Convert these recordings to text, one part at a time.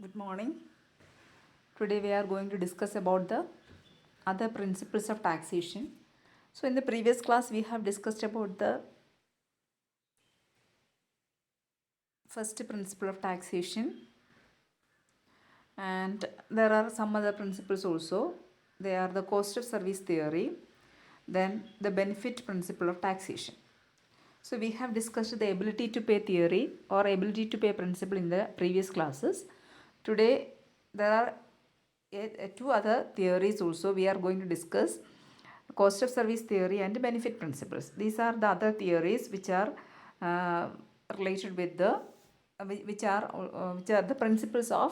Good morning. Today we are going to discuss about the other principles of taxation. So in the previous class we have discussed about the first principle of taxation, and there are some other principles also. They are the cost of service theory, then the benefit principle of taxation. So we have discussed the ability to pay theory or ability to pay principle in the previous classes. Today there are two other theories also we are going to discuss: cost of service theory and benefit principles. These are the other theories which are related with the which are the principles of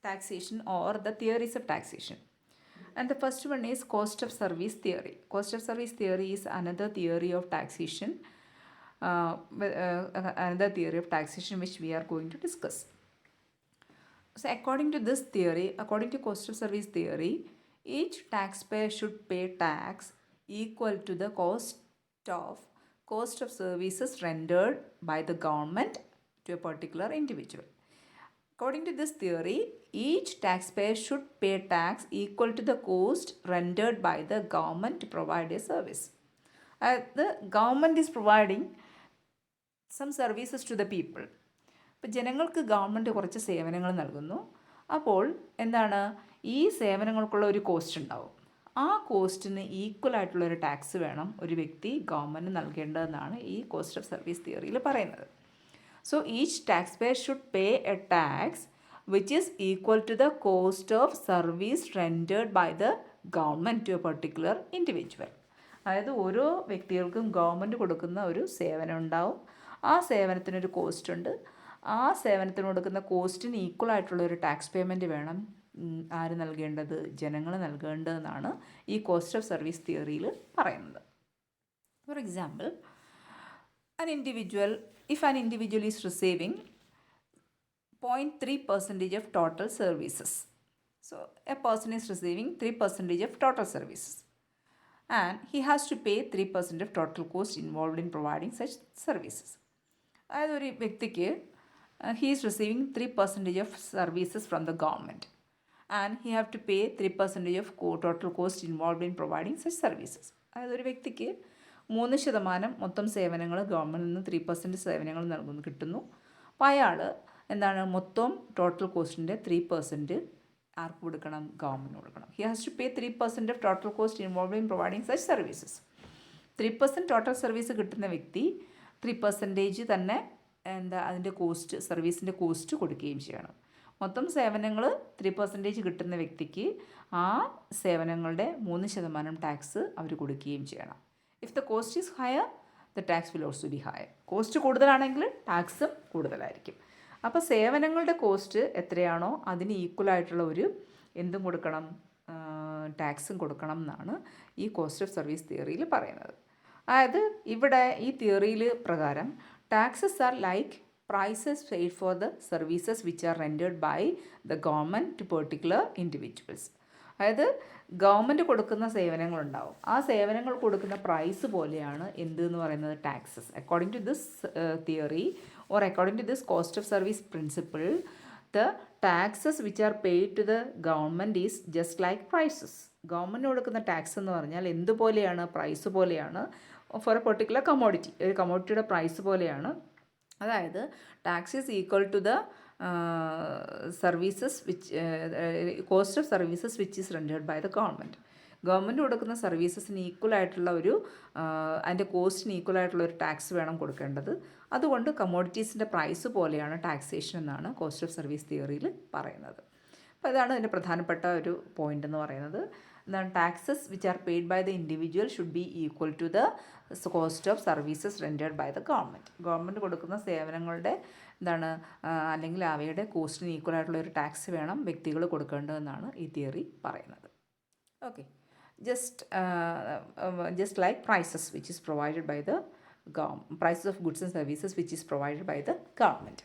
taxation or the theories of taxation. And the first one is cost of service theory. Cost of service theory is another theory of taxation, another theory of taxation which we are going to discuss. So according to this theory, according to cost of service theory, each taxpayer should pay tax equal to the cost of services rendered by the government to a particular individual. According to this theory, each taxpayer should pay tax equal to the cost rendered by the government to provide a service. The government is providing some services to the people. ഇപ്പോൾ ജനങ്ങൾക്ക് government കുറച്ച് സേവനങ്ങൾ നൽകുന്നു. അപ്പോൾ എന്താണ്, ഈ സേവനങ്ങൾക്കുള്ള ഒരു cost ഉണ്ടാവും. ആ കോസ്റ്റിന് ഈക്വൽ ആയിട്ടുള്ളൊരു ടാക്സ് വേണം ഒരു വ്യക്തി ഗവൺമെൻറ് നൽകേണ്ടതെന്നാണ് ഈ കോസ്റ്റ് ഓഫ് സർവീസ് തിയറിയിൽ പറയുന്നത്. So each tax payer should pay a tax which is equal to the cost of service rendered by the government to a particular individual. അതായത് ഓരോ വ്യക്തികൾക്കും ഗവൺമെൻറ് കൊടുക്കുന്ന ഒരു സേവനം ഉണ്ടാവും. ആ സേവനത്തിനൊരു കോസ്റ്റ് ഉണ്ട്. ആ സേവനത്തിന് കൊടുക്കുന്ന കോസ്റ്റിന് ഈക്വൽ ആയിട്ടുള്ള ഒരു ടാക്സ് പേയ്മെൻറ്റ് വേണം ആര് നൽകേണ്ടത്, ജനങ്ങൾ നൽകേണ്ടതെന്നാണ് ഈ കോസ്റ്റ് ഓഫ് സർവീസ് തിയറിയിൽ പറയുന്നത്. For example, if an individual is receiving 0.3% of total services. So a person is receiving 3% of total services and he has to pay 3% of total cost involved in providing such services. അതായത് ഒരു വ്യക്തിക്ക് he is receiving 3% of services from the government and he have to pay 3% of total cost involved in providing such services. അതായത് ഒരു വ്യക്തിക്ക് 3% മൊത്തം സേവനങ്ങൾ ഗവൺമെൻറ്റിൽ നിന്ന് 3% സേവനങ്ങൾ കിട്ടുന്നു. അപ്പോൾ അയാൾ എന്താണ്, മൊത്തം ടോട്ടൽ കോസ്റ്റിൻ്റെ 3% ആർക്ക് കൊടുക്കണം, ഗവൺമെൻറ് കൊടുക്കണം. He has to pay 3% of total cost involve in providing such services. 3% total service കിട്ടുന്ന വ്യക്തി 3% തന്നെ അതിൻ്റെ കോസ്റ്റ്, സർവീസിൻ്റെ കോസ്റ്റ് കൊടുക്കുകയും ചെയ്യണം. മൊത്തം സേവനങ്ങൾ 3% കിട്ടുന്ന വ്യക്തിക്ക് ആ സേവനങ്ങളുടെ 3% ടാക്സ് അവർ കൊടുക്കുകയും ചെയ്യണം. If the cost is higher, the tax will also be higher. Cost കൂടുതലാണെങ്കിൽ ടാക്സും കൂടുതലായിരിക്കും. അപ്പോൾ സേവനങ്ങളുടെ കോസ്റ്റ് എത്രയാണോ അതിന് ഈക്വലായിട്ടുള്ള ഒരു എന്തും കൊടുക്കണം, ടാക്സും കൊടുക്കണം എന്നാണ് ഈ കോസ്റ്റ് ഓഫ് സർവീസ് തിയറിയിൽ പറയുന്നത്. അതായത് ഇവിടെ ഈ തിയറിയിൽ പ്രകാരം taxes are like prices paid for the services which are rendered by the government to particular individuals. അതായത് ഗവൺമെൻറ് കൊടുക്കുന്ന സേവനങ്ങളുണ്ടാവും. ആ സേവനങ്ങൾ കൊടുക്കുന്ന പ്രൈസ് പോലെയാണ് എന്തെന്ന് പറയുന്നത്, taxes. According to this theory or according to this cost of service principle, the taxes which are paid to the government is just like prices. Government കൊടുക്കുന്ന ടാക്സ് എന്ന് പറഞ്ഞാൽ എന്തുപോലെയാണ്, പ്രൈസ് പോലെയാണ്. ഫോർ എ പെർട്ടിക്കുലർ കമ്മോഡിറ്റി, ഒരു കമ്മോഡിറ്റിയുടെ price പോലെയാണ്. അതായത് tax is equal to the services which cost of services which is rendered by the government. Government കൊടുക്കുന്ന സർവീസസിന് ഈക്വലായിട്ടുള്ള ഒരു അതിൻ്റെ കോസ്റ്റിന് ഈക്വലായിട്ടുള്ള ഒരു ടാക്സ് വേണം കൊടുക്കേണ്ടത്. അതുകൊണ്ട് കമ്മോഡിറ്റീസിൻ്റെ പ്രൈസ് പോലെയാണ് ടാക്സേഷൻ എന്നാണ് കോസ്റ്റ് ഓഫ് സർവീസ് തിയറിയിൽ പറയുന്നത്. അപ്പോൾ ഇതാണ് ഇതിൻ്റെ പ്രധാനപ്പെട്ട ഒരു പോയിൻ്റ് എന്ന് പറയുന്നത്. എന്താണ്, taxes which are paid by the individual should be equal to the cost of services rendered by the government. Government കൊടുക്കുന്ന സേവനങ്ങളുടെ എന്താണ്, അല്ലെങ്കിൽ അവയുടെ കോസ്റ്റിന് ഈക്വലായിട്ടുള്ള ഒരു ടാക്സ് വേണം വ്യക്തികൾ കൊടുക്കേണ്ടതെന്നാണ് ഈ തിയറി പറയുന്നത്. Okay, just like prices which is provided by the prices of goods and services which is provided by the government.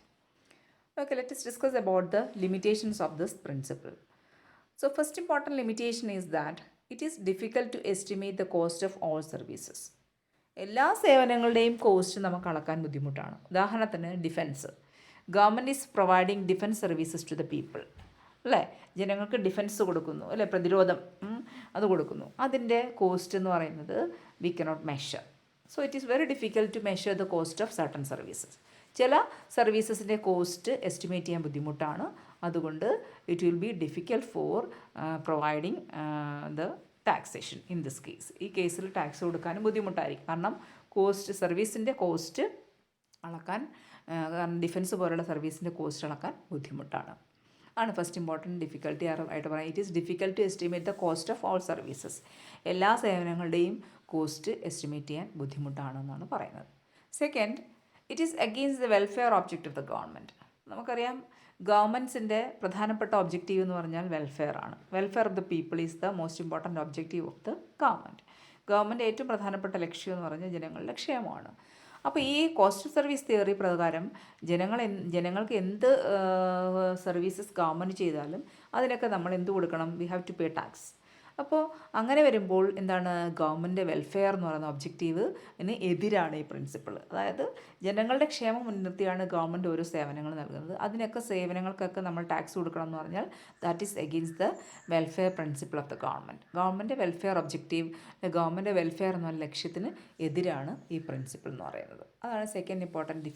Okay, let us discuss about the limitations of this principle. So first important limitation is that it is difficult to estimate the cost of all services. എല്ലാ സേവനങ്ങളുടെയും cost നമുക്ക് അളക്കാൻ ബുദ്ധിമുട്ടാണ്. ഉദാഹരണത്തിന് defence government is providing defence services to the people, അല്ലേ? ജനങ്ങൾക്ക് defence കൊടുക്കുന്നു, അല്ലേ? പ്രതിരോധം അത് കൊടുക്കുന്നു. അതിൻ്റെ കോസ്റ്റ് എന്ന് പറയുന്നത് we cannot measure. So it is very difficult to measure the cost of certain services. ചില സർവീസസിൻ്റെ കോസ്റ്റ് എസ്റ്റിമേറ്റ് ചെയ്യാൻ ബുദ്ധിമുട്ടാണ്. അതുകൊണ്ട് it will be difficult for providing the taxation in this case. ഈ കേസിൽ ടാക്സ് കൊടുക്കാനും ബുദ്ധിമുട്ടായിരിക്കും. കാരണം സർവീസിൻ്റെ കോസ്റ്റ് അളക്കാൻ, കാരണം ഡിഫൻസ് പോലുള്ള സർവീസിൻ്റെ കോസ്റ്റ് അളക്കാൻ ബുദ്ധിമുട്ടാണ്. ആണ് ഫസ്റ്റ് ഇമ്പോർട്ടൻറ്റ് ഡിഫിക്കൽട്ടി ആയിട്ട് പറയാം. It is difficult to estimate the cost of all services. എല്ലാ സേവനങ്ങളുടെയും കോസ്റ്റ് എസ്റ്റിമേറ്റ് ചെയ്യാൻ ബുദ്ധിമുട്ടാണെന്നാണ് പറയുന്നത്. Second, it is against the welfare object of the government. നമുക്കറിയാം ഗവൺമെൻറ്റ്സിൻ്റെ പ്രധാനപ്പെട്ട ഒബ്ജക്റ്റീവ് എന്ന് പറഞ്ഞാൽ വെൽഫെയർ ആണ്. Welfare of the people is the most important objective of the government. Government ഏറ്റവും പ്രധാനപ്പെട്ട ലക്ഷ്യം എന്ന് പറഞ്ഞാൽ ജനങ്ങളുടെ ക്ഷേമമാണ്. അപ്പോൾ ഈ കോസ്റ്റ് ഓഫ് സർവീസ് തിയറി പ്രകാരം ജനങ്ങൾക്ക് എന്ത് സർവീസസ് ഗവൺമെൻറ് ചെയ്താലും അതിനൊക്കെ നമ്മൾ എന്ത് കൊടുക്കണം? We have to pay tax. അപ്പോൾ അങ്ങനെ വരുമ്പോൾ എന്താണ്? ഗവൺമെൻറ് വെൽഫെയർ എന്ന് പറയുന്ന ഒബ്ജക്റ്റീവിന് എതിരാണ് ഈ പ്രിൻസിപ്പിൾ. അതായത് ജനങ്ങളുടെ ക്ഷേമം മുൻനിർത്തിയാണ് ഗവൺമെൻറ് ഓരോ സേവനങ്ങൾ നൽകുന്നത്. അതിനൊക്കെ സേവനങ്ങൾക്കൊക്കെ നമ്മൾ ടാക്സ് കൊടുക്കണം എന്ന് പറഞ്ഞാൽ that is against the welfare principle of the government. Government welfare objective, government welfare എന്ന ലക്ഷ്യത്തിന് എതിരാണ് ഈ പ്രിൻസിപ്പിൾ എന്ന് പറയുന്നത്. അതാണ് സെക്കൻഡ് ഇമ്പോർട്ടൻറ്റ്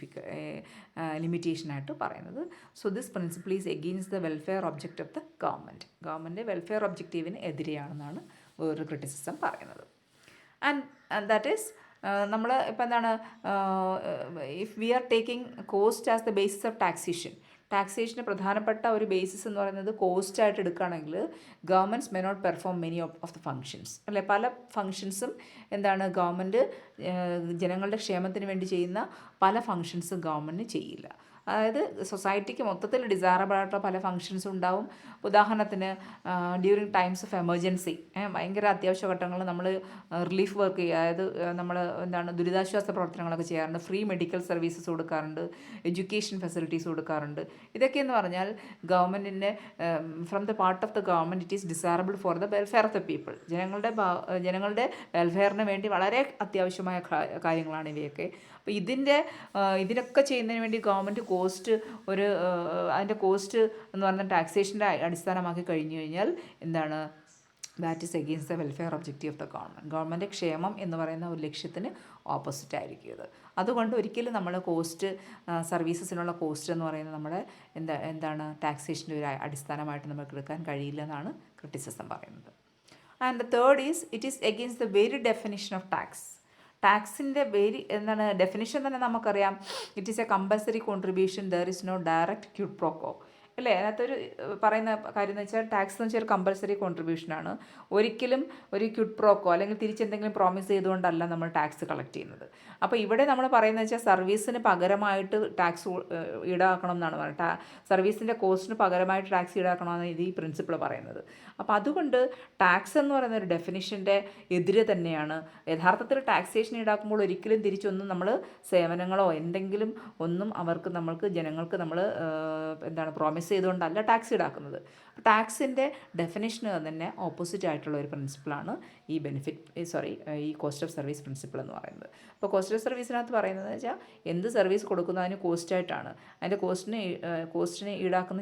ലിമിറ്റേഷനായിട്ട് പറയുന്നത്. So this principle is against the welfare object of the government. Government welfare ഒബ്ജക്റ്റീവിന് എതിരെയാണെന്നാണ് വേറൊരു ക്രിറ്റിസിസം പറയുന്നത്. ആൻഡ് ദാറ്റ് ഈസ് നമ്മൾ ഇപ്പോൾ എന്താണ്, if we are taking cost as the basis of ടാക്സേഷന് പ്രധാനപ്പെട്ട ഒരു ബേസിസ് എന്ന് പറയുന്നത് കോസ്റ്റ് ആയിട്ട് എടുക്കുകയാണെങ്കിൽ governments may not perform many of the functions, അല്ലേ? പല ഫങ്ഷൻസും എന്താണ്, ഗവൺമെൻറ് ജനങ്ങളുടെ ക്ഷേമത്തിന് വേണ്ടി ചെയ്യുന്ന പല ഫങ്ഷൻസും ഗവൺമെൻറ് ചെയ്യില്ല. അതായത് സൊസൈറ്റിക്ക് മൊത്തത്തിൽ ഡിസൈറബിൾ ആയിട്ടുള്ള പല ഫങ്ഷൻസും ഉണ്ടാവും. ഉദാഹരണത്തിന് ഡ്യൂറിങ് ടൈംസ് ഓഫ് എമർജൻസി, ഭയങ്കര അത്യാവശ്യ ഘട്ടങ്ങളിൽ നമ്മൾ റിലീഫ് വർക്ക് ചെയ്യുക, അതായത് നമ്മൾ എന്താണ് ദുരിതാശ്വാസ പ്രവർത്തനങ്ങളൊക്കെ ചെയ്യാറുണ്ട്. ഫ്രീ മെഡിക്കൽ സർവീസസ് കൊടുക്കാറുണ്ട്, എഡ്യൂക്കേഷൻ ഫെസിലിറ്റീസ് കൊടുക്കാറുണ്ട്. ഇതൊക്കെയെന്ന് പറഞ്ഞാൽ ഗവൺമെൻറ്റിൻ്റെ from the part of the government it is desirable for the welfare of the people. ജനങ്ങളുടെ വെൽഫെയറിന് വേണ്ടി വളരെ അത്യാവശ്യമായ കാര്യങ്ങളാണ് ഇവയൊക്കെ. അപ്പോൾ ഇതിനൊക്കെ ചെയ്യുന്നതിന് വേണ്ടി ഗവൺമെൻറ് അതിൻ്റെ കോസ്റ്റ് എന്ന് പറഞ്ഞാൽ ടാക്സേഷൻ്റെ അടിസ്ഥാനമാക്കി കഴിഞ്ഞു കഴിഞ്ഞാൽ എന്താണ്, that is against the welfare objective of the government. Government ക്ഷേമം എന്ന് പറയുന്ന ഒരു ലക്ഷ്യത്തിന് ഓപ്പോസിറ്റ് ആയിരിക്കും ഇത്. അതുകൊണ്ട് ഒരിക്കലും നമ്മൾ സർവീസസിനുള്ള കോസ്റ്റ് എന്ന് പറയുന്നത് നമ്മുടെ എന്താണ് ടാക്സേഷൻ്റെ ഒരു അടിസ്ഥാനമായിട്ട് നമുക്ക് എടുക്കാൻ കഴിയില്ല എന്നാണ് ക്രിറ്റിസിസം പറയുന്നത്. And the third is it is against the very definition of ടാക്സിൻ്റെ എന്താണ് ഡെഫിനിഷൻ തന്നെ നമുക്കറിയാം. It is a compulsory contribution, there is no direct quid pro quo, അല്ലേ? അതിനകത്തൊരു പറയുന്ന കാര്യം എന്ന് വെച്ചാൽ ടാക്സ് എന്ന് വെച്ചാൽ ഒരു കമ്പൽസറി കോൺട്രിബ്യൂഷനാണ്. ഒരിക്കലും ഒരു ക്വിഡ് പ്രോക്കോ അല്ലെങ്കിൽ തിരിച്ചെന്തെങ്കിലും പ്രോമിസ് ചെയ്തുകൊണ്ടല്ല നമ്മൾ ടാക്സ് കളക്ട് ചെയ്യുന്നത്. അപ്പോൾ ഇവിടെ നമ്മൾ പറയുന്നത് വെച്ചാൽ സർവീസിന് പകരമായിട്ട് ടാക്സ് ഈടാക്കണം എന്നാണ് പറയുന്നത്. സർവീസിൻ്റെ കോസ്റ്റിന് പകരമായിട്ട് ടാക്സ് ഈടാക്കണമെന്നാണ് ഇത് ഈ പ്രിൻസിപ്പിൾ പറയുന്നത്. അപ്പോൾ അതുകൊണ്ട് ടാക്സ് എന്ന് പറയുന്ന ഒരു ഡെഫിനിഷൻ്റെ എതിരെ തന്നെയാണ്. യഥാർത്ഥത്തിൽ ടാക്സേഷൻ ഈടാക്കുമ്പോൾ ഒരിക്കലും തിരിച്ചൊന്നും നമ്മൾ സേവനങ്ങളോ എന്തെങ്കിലും ഒന്നും നമ്മൾക്ക് ജനങ്ങൾക്ക് നമ്മൾ എന്താണ് പ്രോമിസ് ചെയ്തുകൊണ്ടല്ല ടാക്സ് ഈടാക്കുന്നത്. ടാക്സിൻ്റെ ഡെഫിനിഷന് തന്നെ ഓപ്പോസിറ്റ് ആയിട്ടുള്ള ഒരു പ്രിൻസിപ്പിളാണ് ഈ കോസ്റ്റ് ഓഫ് സർവീസ് പ്രിൻസിപ്പിൾ എന്ന് പറയുന്നത്. അപ്പോൾ കോസ്റ്റ് ഓഫ് സർവീസിനകത്ത് പറയുന്നത് വെച്ചാൽ എന്ത് സർവീസ് കൊടുക്കുന്നതിന് കോസ്റ്റായിട്ടാണ്, അതിൻ്റെ കോസ്റ്റിന് ഈടാക്കുന്ന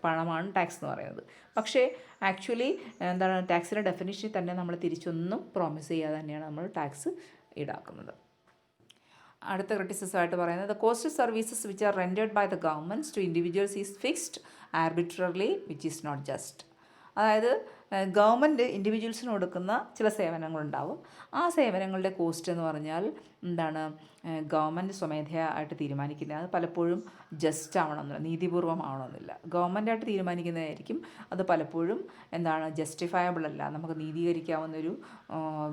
പണമാണ് ടാക്സ് എന്ന് പറയുന്നത്. പക്ഷേ ആക്ച്വലി എന്താണ്, ടാക്സിൻ്റെ ഡെഫിനിഷനിൽ തന്നെ നമ്മൾ തിരിച്ചൊന്നും പ്രോമിസ് ചെയ്യാതെ തന്നെയാണ് നമ്മൾ ടാക്സ് ഈടാക്കുന്നത്. അടുത്ത ക്രിറ്റിസിസമായിട്ട് പറയുന്നത് the cost of services which are rendered by the governments to individuals is fixed arbitrarily which is not just. അതായത് ഗവൺമെൻറ് ഇൻഡിവിജ്വൽസിന് കൊടുക്കുന്ന ചില സേവനങ്ങളുണ്ടാവും. ആ സേവനങ്ങളുടെ കോസ്റ്റ് എന്ന് പറഞ്ഞാൽ എന്താണ്, ഗവൺമെൻറ് സ്വമേധയായിട്ട് തീരുമാനിക്കുന്നത്. അത് പലപ്പോഴും ജസ്റ്റ് ആവണമെന്നില്ല, നീതിപൂർവമാവണമെന്നില്ല. ഗവൺമെൻറ്റായിട്ട് തീരുമാനിക്കുന്നതായിരിക്കും. അത് പലപ്പോഴും എന്താണ്, ജസ്റ്റിഫയബിൾ അല്ല, നമുക്ക് നീതീകരിക്കാവുന്നൊരു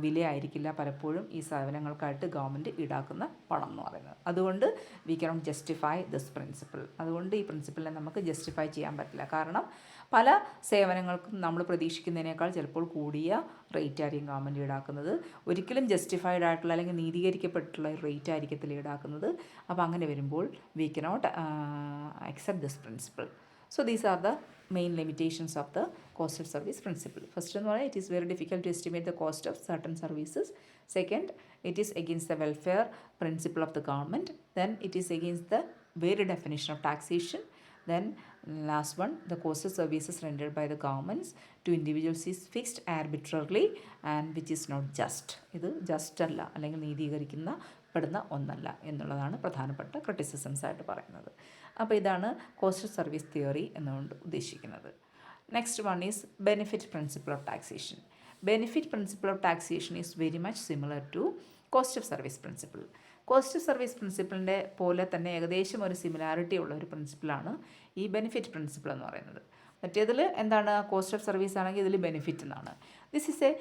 വിലയായിരിക്കില്ല പലപ്പോഴും ഈ സേവനങ്ങൾക്കായിട്ട് ഗവൺമെൻറ് ഈടാക്കുന്ന പണം എന്ന് പറയുന്നത്. അതുകൊണ്ട് we cannot justify this principle. അതുകൊണ്ട് ഈ പ്രിൻസിപ്പിളിനെ നമുക്ക് ജസ്റ്റിഫൈ ചെയ്യാൻ പറ്റില്ല. കാരണം പല സേവനങ്ങൾക്കും നമ്മൾ പ്രതീക്ഷിക്കുന്നതിനേക്കാൾ ചിലപ്പോൾ കൂടിയ റേറ്റ് ആയിരിക്കും ഗവൺമെൻറ് ഈടാക്കുന്നത്. ഒരിക്കലും ജസ്റ്റിഫൈഡ് ആയിട്ടുള്ള അല്ലെങ്കിൽ നീതീകരിക്കപ്പെട്ടിട്ടുള്ള റേറ്റ് ആയിരിക്കത്തില്ല ഈടാക്കുന്നത്. അപ്പോൾ അങ്ങനെ വരുമ്പോൾ we cannot accept this principle. So these are the main limitations of the cost of service principle. First എന്ന് പറഞ്ഞാൽ it is very difficult to estimate the cost of certain services. Second, it is against the welfare principle of the government. Then it is against the very definition of taxation. Then last one, the cost of services rendered by the governments to individuals is fixed arbitrarily and which is not just. ഇത് just അല്ല, അല്ലെങ്കിൽ നീതീകരിക്കുന്ന പെടുന്ന ഒന്നല്ല എന്നുള്ളതാണ് പ്രധാനപ്പെട്ട criticisms ആയിട്ട് പറയുന്നത്. അപ്പോൾ ഇതാണ് കോസ്റ്റ് ഓഫ് സർവീസ് തിയറി എന്നുകൊണ്ട് ഉദ്ദേശിക്കുന്നത്. Next one is benefit principle of taxation. Benefit principle of taxation is very much similar to cost of service principle. Cost of service പ്രിൻസിപ്പിളിൻ്റെ പോലെ തന്നെ ഏകദേശം ഒരു സിമിലാരിറ്റി ഉള്ള ഒരു പ്രിൻസിപ്പിളാണ് ഈ ബെനിഫിറ്റ് പ്രിൻസിപ്പിൾ എന്ന് പറയുന്നത്. മറ്റേതിൽ എന്താണ്, കോസ്റ്റ് ഓഫ് സർവീസ് ആണെങ്കിൽ ഇതിൽ ബെനിഫിറ്റ് എന്നാണ്. This is a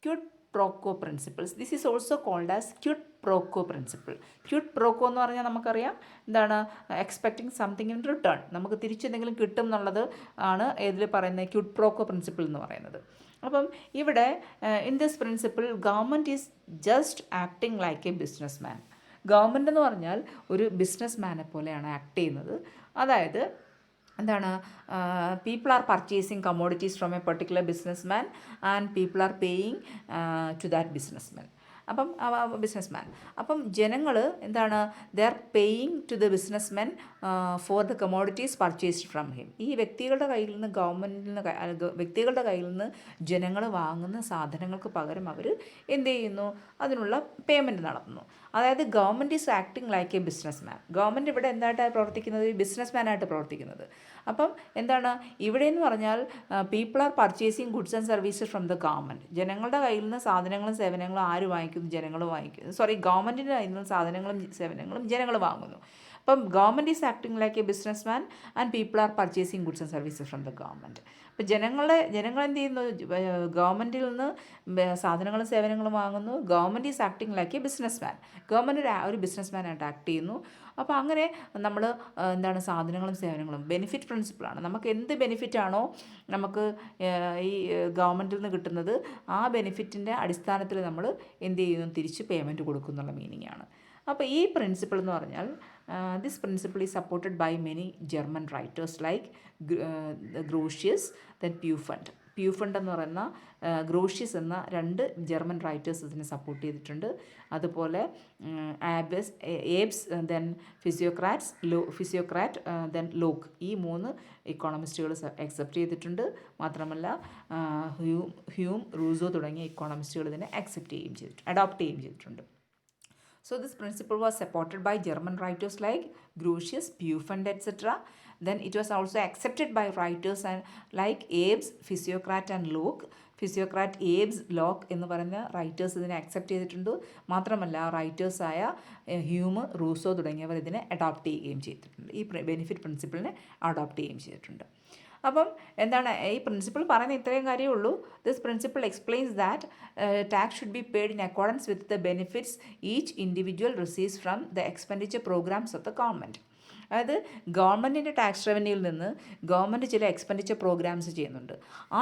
quid pro quo principles. This is also called as quid pro quo principle. Quid pro quo എന്ന് പറഞ്ഞാൽ നമുക്കറിയാം എന്താണ്, എക്സ്പെക്റ്റിംഗ് സംതിങ് ഇൻ റിട്ടേൺ, നമുക്ക് തിരിച്ചെന്തെങ്കിലും കിട്ടും എന്നുള്ളത് ആണ് ഇതിൽ പറയുന്നത് ക്വിഡ് പ്രോക്കോ പ്രിൻസിപ്പിൾ എന്ന് പറയുന്നത്. അപ്പം ഇവിടെ in this principle government is just acting like A business man. Government എന്ന് പറഞ്ഞാൽ ഒരു ബിസിനസ് മാനെ പോലെയാണ് ആക്ട് ചെയ്യുന്നത്. അതായത് എന്താണ്, people are purchasing commodities from a particular business man and people are paying to that business man. Business man അപ്പം ജനങ്ങൾ എന്താണ്, they are paying to the business man for the commodities purchased from him. ഈ വ്യക്തികളുടെ കയ്യിൽ നിന്ന് വ്യക്തികളുടെ കയ്യിൽ നിന്ന് ജനങ്ങൾ വാങ്ങുന്ന സാധനങ്ങൾക്ക് പകരം അവർ എന്ത് ചെയ്യുന്നു, അതിനുള്ള പേയ്മെൻറ്റ് നടത്തുന്നു. അതായത് government is acting like A business man. Government ഇവിടെ എന്തായിട്ടാണ് പ്രവർത്തിക്കുന്നത്, ബിസിനസ് മാനായിട്ട് പ്രവർത്തിക്കുന്നത്. അപ്പം എന്താണ് ഇവിടെ എന്ന് പറഞ്ഞാൽ people are purchasing goods and services from the government. ജനങ്ങളുടെ കയ്യിൽ നിന്ന് സാധനങ്ങളും സേവനങ്ങളും ആര് വാങ്ങിക്കുന്നു, ജനങ്ങൾ വാങ്ങിക്കുന്നു. ഗവൺമെൻറ്റിൻ്റെ കയ്യിൽ നിന്ന് സാധനങ്ങളും സേവനങ്ങളും ജനങ്ങൾ വാങ്ങുന്നു. അപ്പം government is acting like A business man and people are purchasing goods and services from the government. അപ്പം ജനങ്ങൾ എന്ത് ചെയ്യുന്നു, ഗവൺമെൻറ്റിൽ നിന്ന് സാധനങ്ങളും സേവനങ്ങളും വാങ്ങുന്നു. Government is acting like A business man. Government ഒരു ബിസിനസ് മാനായിട്ട് ആക്ട് ചെയ്യുന്നു. അപ്പോൾ അങ്ങനെ നമ്മൾ എന്താണ്, സാധനങ്ങളും സേവനങ്ങളും ബെനിഫിറ്റ് പ്രിൻസിപ്പിളാണ്. നമുക്ക് എന്ത് ബെനിഫിറ്റാണോ നമുക്ക് ഈ ഗവൺമെൻറ്റിൽ നിന്ന് കിട്ടുന്നത്, ആ ബെനിഫിറ്റിൻ്റെ അടിസ്ഥാനത്തിൽ നമ്മൾ എന്ത് ചെയ്യുന്നു, തിരിച്ച് പേയ്മെൻറ്റ് കൊടുക്കുന്നുള്ള മീനിങ് ആണ്. അപ്പോൾ ഈ പ്രിൻസിപ്പിൾ എന്ന് പറഞ്ഞാൽ this principle is supported by many German writers like Grotius then Pufendorf. Pufendorf എന്ന് പറയുന്ന ഗ്രോഷ്യസ് എന്ന 2 ജർമ്മൻ റൈറ്റേഴ്സ് ഇതിനെ സപ്പോർട്ട് ചെയ്തിട്ടുണ്ട്. അതുപോലെ ഏബ്സ് ദെൻ ഫിസിയോക്രാറ്റ് ദെൻ ലോക്ക്, ഈ 3 ഇക്കോണമിസ്റ്റുകൾ അക്സെപ്റ്റ് ചെയ്തിട്ടുണ്ട്. മാത്രമല്ല ഹ്യൂം റൂസോ തുടങ്ങിയ ഇക്കോണമിസ്റ്റുകൾ ഇതിനെ അഡോപ്റ്റ് ചെയ്യുകയും ചെയ്തിട്ടുണ്ട്. So this principle was supported by German writers like Grotius, Pufund, etc. Then it was also accepted by writers like Abe's, Physiocrat and Locke. Physiocrat, Abe's, Locke എന്ന് പറയുന്ന writers ഇതിനെ accept ചെയ്തിട്ടുണ്ട്. മാത്രമല്ല റൈറ്റേഴ്സായ Hume, Rousseau തുടങ്ങിയവർ ഇതിനെ adopt ചെയ്യുകയും ചെയ്തിട്ടുണ്ട്. ഈ ബെനിഫിറ്റ് പ്രിൻസിപ്പിളിനെ അഡോപ്റ്റ് ചെയ്യുകയും ചെയ്തിട്ടുണ്ട്. അപ്പം എന്താണ് ഈ പ്രിൻസിപ്പിൾ പറയുന്ന ഇത്രയും കാര്യമേ ഉള്ളൂ. This principle explains that tax should be paid in accordance with the benefits each individual receives from the expenditure programmes of the government. അതായത് ഗവൺമെൻറ്റിൻ്റെ ടാക്സ് റവന്യൂവിൽ നിന്ന് ഗവൺമെൻറ് ചില എക്സ്പെൻഡിച്ചർ പ്രോഗ്രാംസ് ചെയ്യുന്നുണ്ട്. ആ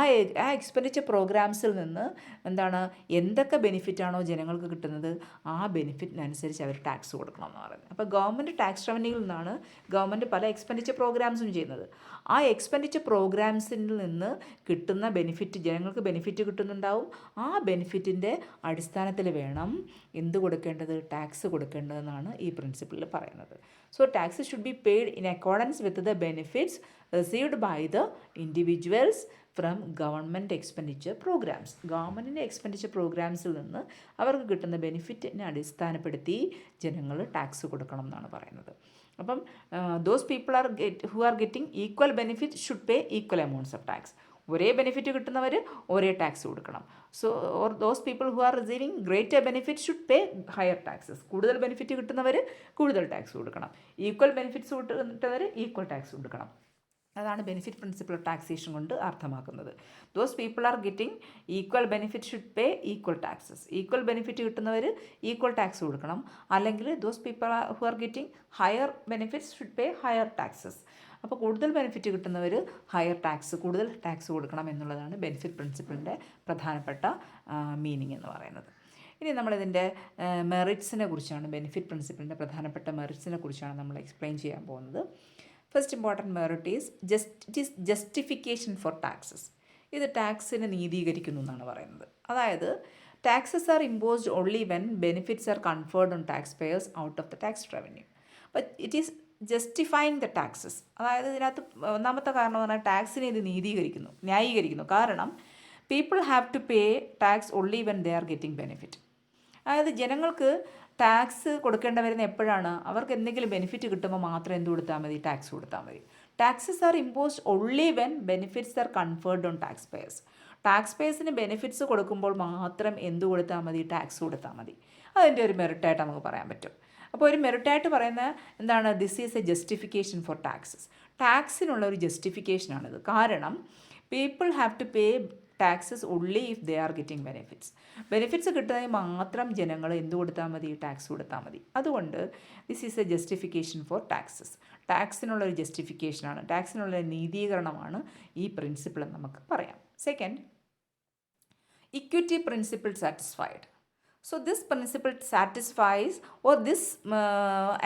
എക്സ്പെൻഡിച്ചർ പ്രോഗ്രാംസിൽ നിന്ന് എന്താണ്, എന്തൊക്കെ ബെനിഫിറ്റാണോ ജനങ്ങൾക്ക് കിട്ടുന്നത് ആ ബെനിഫിറ്റിനനുസരിച്ച് അവർ ടാക്സ് കൊടുക്കണം എന്ന് പറയുന്നത്. അപ്പോൾ ഗവൺമെൻറ് ടാക്സ് റവന്യൂവിൽ നിന്നാണ് ഗവൺമെൻറ് പല എക്സ്പെൻഡിച്ചർ പ്രോഗ്രാംസും ചെയ്യുന്നത്. ആ എക്സ്പെൻഡിച്ചർ പ്രോഗ്രാംസിൽ നിന്ന് കിട്ടുന്ന ബെനിഫിറ്റ്, ജനങ്ങൾക്ക് ബെനിഫിറ്റ് കിട്ടുന്നുണ്ടാവും. ആ ബെനിഫിറ്റിൻ്റെ അടിസ്ഥാനത്തിൽ വേണം എന്ത് കൊടുക്കേണ്ടത്, ടാക്സ് കൊടുക്കേണ്ടതെന്നാണ് ഈ പ്രിൻസിപ്പിളിൽ പറയുന്നത്. So tax should be paid in accordance with the benefits received by the individuals from government expenditure programmes. ഗവൺമെൻറ്റിൻ്റെ എക്സ്പെൻഡിച്ചർ പ്രോഗ്രാംസിൽ നിന്ന് അവർക്ക് കിട്ടുന്ന ബെനിഫിറ്റിനെ അടിസ്ഥാനപ്പെടുത്തി ജനങ്ങൾ ടാക്സ് കൊടുക്കണം എന്നാണ് പറയുന്നത്. അപ്പം those people who are getting equal benefit should pay equal amounts of tax. ഒരേ ബെനിഫിറ്റ് കിട്ടുന്നവർ ഒരേ ടാക്സ് കൊടുക്കണം. So or those people who are receiving greater benefit should pay higher taxes. കൂടുതൽ ബെനിഫിറ്റ് കിട്ടുന്നവർ കൂടുതൽ ടാക്സ് കൊടുക്കണം. ഈക്വൽ ബെനിഫിറ്റ്സ് കിട്ടുന്നവർ equal tax കൊടുക്കണം. അതാണ് ബെനിഫിറ്റ് പ്രിൻസിപ്പിൾ ഓഫ് ടാക്സേഷൻ കൊണ്ട് അർത്ഥമാക്കുന്നത്. Those people are getting equal benefit should pay equal taxes. Equal benefit കിട്ടുന്നവർ ഈക്വൽ ടാക്സ് കൊടുക്കണം. അല്ലെങ്കിൽ those people who are getting higher benefits should pay higher taxes. അപ്പോൾ കൂടുതൽ benefit കിട്ടുന്നവർ കൂടുതൽ ടാക്സ് കൊടുക്കണം എന്നുള്ളതാണ് ബെനിഫിറ്റ് പ്രിൻസിപ്പിളിൻ്റെ പ്രധാനപ്പെട്ട മീനിങ് എന്ന് പറയുന്നത്. ഇനി നമ്മളിതിൻ്റെ മെറിറ്റ്സിനെ കുറിച്ചാണ്, ബെനിഫിറ്റ് പ്രിൻസിപ്പിളിൻ്റെ പ്രധാനപ്പെട്ട മെറിറ്റ്സിനെ കുറിച്ചാണ് നമ്മൾ എക്സ്പ്ലെയിൻ ചെയ്യാൻ പോകുന്നത്. First important merit is justification for taxes. ഇത് ടാക്സിനെ നീതീകരിക്കുന്നു എന്നാണ് പറയുന്നത്. അതായത് taxes are imposed only when benefits are conferred on tax payers out of the tax revenue. But it is justifying the taxes. അതായത് ഇതിനകത്ത് ഒന്നാമത്തെ കാരണം എന്ന് പറഞ്ഞാൽ ടാക്സിനെ ഇത് ന്യായീകരിക്കുന്നു. കാരണം people have to pay tax only when they are getting benefit. അതായത് ജനങ്ങൾക്ക് ടാക്സ് കൊടുക്കേണ്ട വരുന്ന എപ്പോഴാണ്? അവർക്ക് എന്തെങ്കിലും ബെനിഫിറ്റ് കിട്ടുമ്പോൾ മാത്രം എന്ത് കൊടുത്താൽ മതി? ടാക്സ് കൊടുത്താൽ മതി. Taxes are imposed only when benefits are conferred on tax payers. Tax പേയേഴ്സിന് ബെനിഫിറ്റ്സ് കൊടുക്കുമ്പോൾ മാത്രം എന്ത് കൊടുത്താൽ മതി? ടാക്സ് കൊടുത്താൽ മതി. അതിൻ്റെ ഒരു മെറിറ്റായിട്ട് നമുക്ക് പറയാൻ പറ്റും. അപ്പോൾ ഒരു മെറിറ്റായിട്ട് പറയുന്ന എന്താണ്? This is a justification for taxes. ടാക്സിനുള്ള ഒരു ജസ്റ്റിഫിക്കേഷനാണിത്. കാരണം people have to pay taxes only if they are getting benefits. Benefits കിട്ടുന്നതിന് മാത്രം ജനങ്ങൾ എന്ത് കൊടുത്താൽ മതി? ടാക്സ് കൊടുത്താൽ മതി. അതുകൊണ്ട് this is a justification for taxes. ടാക്സിനുള്ളൊരു ജസ്റ്റിഫിക്കേഷനാണ്, ടാക്സിനുള്ള നീതീകരണമാണ് ഈ പ്രിൻസിപ്പിൾ എന്ന് നമുക്ക് പറയാം. Second, equity principle satisfied. So this principle satisfies, or this